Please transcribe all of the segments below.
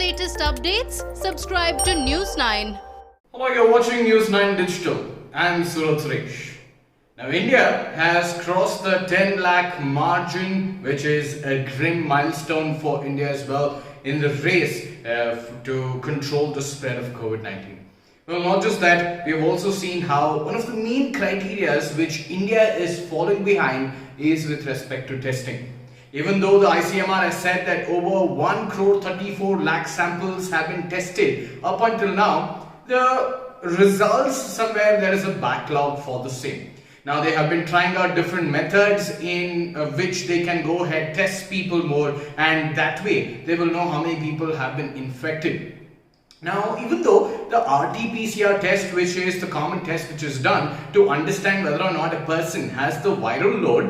latest updates, subscribe to News 9. Hello, you're watching News 9 Digital. I'm Surat Suresh. Now, India has crossed the 10 lakh margin, which is a grim milestone for India as well in the race to control the spread of COVID-19. Well, not just that, we have also seen how one of the main criteria which India is falling behind is with respect to testing. Even though the ICMR has said that over 1 crore 34 lakh samples have been tested up until now, the results somewhere there is a backlog for the same. Now they have been trying out different methods in which they can go ahead, test people more, and that way they will know how many people have been infected. Now, even though the RT-PCR test, which is the common test which is done to understand whether or not a person has the viral load,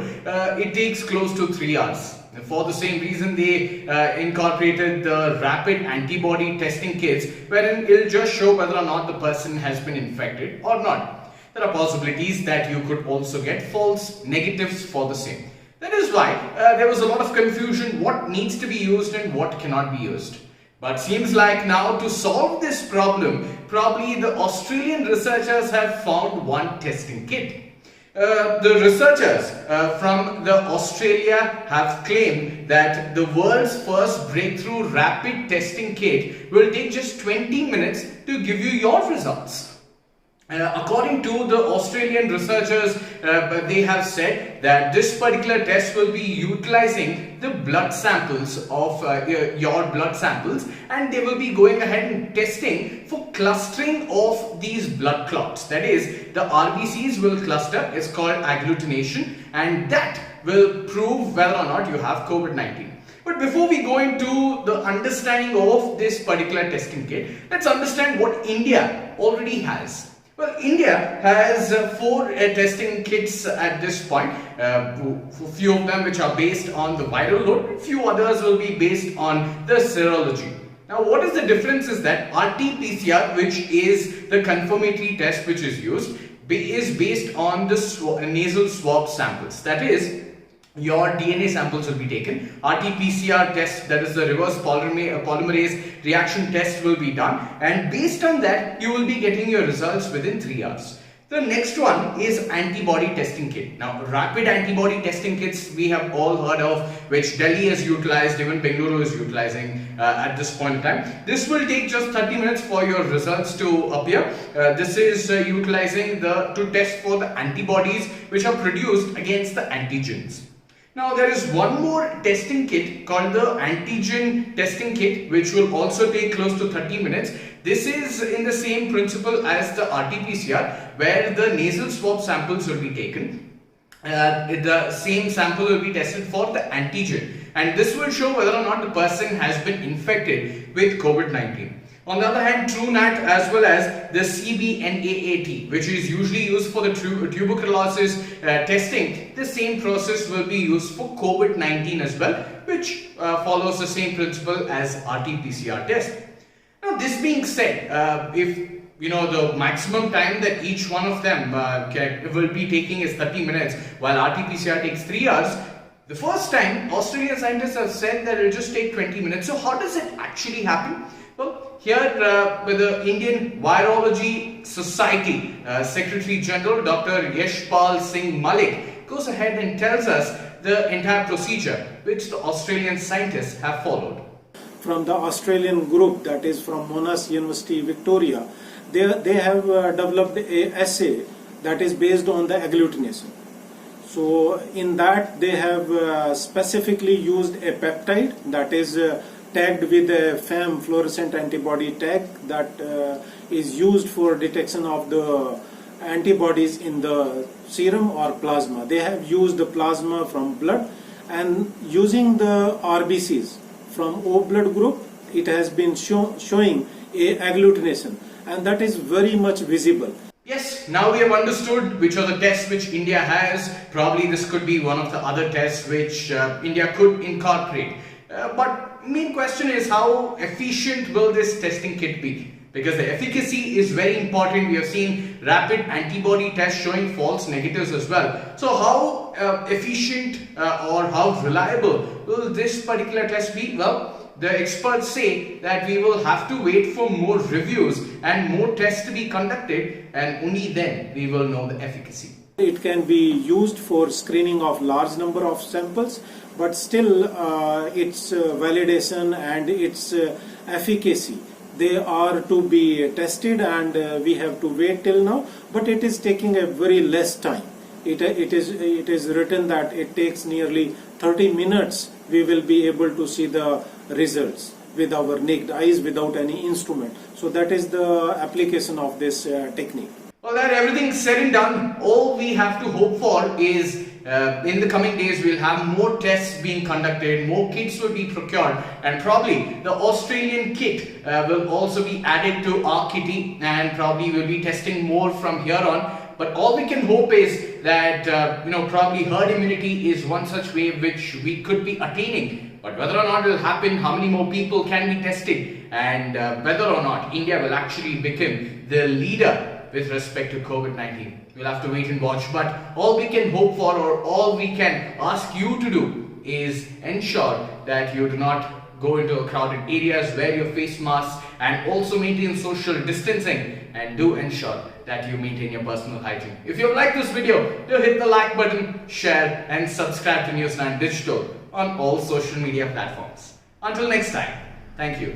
it takes close to 3 hours. For the same reason, they incorporated the rapid antibody testing kits, wherein it will just show whether or not the person has been infected or not. There are possibilities that you could also get false negatives for the same. That is why there was a lot of confusion what needs to be used and what cannot be used. But seems like now to solve this problem, probably the Australian researchers have found one testing kit. The researchers from Australia have claimed that the world's first breakthrough rapid testing kit will take just 20 minutes to give you your results. According to the Australian researchers, they have said that this particular test will be utilizing the blood samples of your blood samples, and they will be going ahead and testing for clustering of these blood clots. That is, the RBCs will cluster. It's called agglutination, and that will prove whether or not you have COVID-19. But before we go into the understanding of this particular testing kit, let's understand what India already has. Well, India has 4 testing kits at this point. A few of them which are based on the viral load, a few others will be based on the serology. Now, what is the difference is that RT-PCR, which is the confirmatory test which is used, is based on the nasal swab samples. That is, your DNA samples will be taken. RT-PCR test, that is the reverse polymerase reaction test, will be done, and based on that you will be getting your results within 3 hours. The next one is antibody testing kit. Now, rapid antibody testing kits we have all heard of, which Delhi has utilized, even Bengaluru is utilizing at this point in time. This will take just 30 minutes for your results to appear. This is utilizing to test for the antibodies which are produced against the antigens. Now, there is one more testing kit called the antigen testing kit, which will also take close to 30 minutes. This is in the same principle as the RT-PCR, where the nasal swab samples will be taken. The same sample will be tested for the antigen, and this will show whether or not the person has been infected with COVID-19. On the other hand, TrueNAT as well as the CBNAAT, which is usually used for the tuberculosis testing, the same process will be used for COVID-19 as well, which follows the same principle as RT-PCR test. Now, this being said, if the maximum time that each one of them will be taking is 30 minutes, while RT-PCR takes 3 hours, the first time Australian scientists have said that it will just take 20 minutes. So how does it actually happen? Well, here with the Indian Virology Society Secretary General Dr. Yashpal Singh Malik goes ahead and tells us the entire procedure which the Australian scientists have followed. From the Australian group, that is from Monash University, Victoria, they have developed a assay that is based on the agglutination. So in that they have specifically used a peptide that is tagged with a FAM, fluorescent antibody tag, that is used for detection of the antibodies in the serum or plasma. They have used the plasma from blood, and using the RBCs from O blood group, it has been showing a agglutination, and that is very much visible. Yes, now we have understood which are the tests which India has. Probably this could be one of the other tests which India could incorporate. But main question is, how efficient will this testing kit be? Because the efficacy is very important. We have seen rapid antibody tests showing false negatives as well. So how efficient or how reliable will this particular test be? Well, the experts say that we will have to wait for more reviews and more tests to be conducted, and only then we will know the efficacy. It can be used for screening of large number of samples, but still its validation and its efficacy, they are to be tested, and we have to wait till now, but it is taking a very less time. It is written that it takes nearly 30 minutes we will be able to see the results with our naked eyes without any instrument. So that is the application of this technique. Well, that everything's said and done, all we have to hope for is in the coming days we'll have more tests being conducted, more kits will be procured, and probably the Australian kit will also be added to our kitty, and probably we'll be testing more from here on. But all we can hope is that probably herd immunity is one such way which we could be attaining. But whether or not it will happen, how many more people can be tested, and whether or not India will actually become the leader with respect to COVID-19, we'll have to wait and watch. But all we can hope for, or all we can ask you to do, is ensure that you do not go into crowded areas, wear your face masks, and also maintain social distancing, and do ensure that you maintain your personal hygiene. If you have liked this video, do hit the like button, share, and subscribe to News9 Digital on all social media platforms. Until next time, thank you.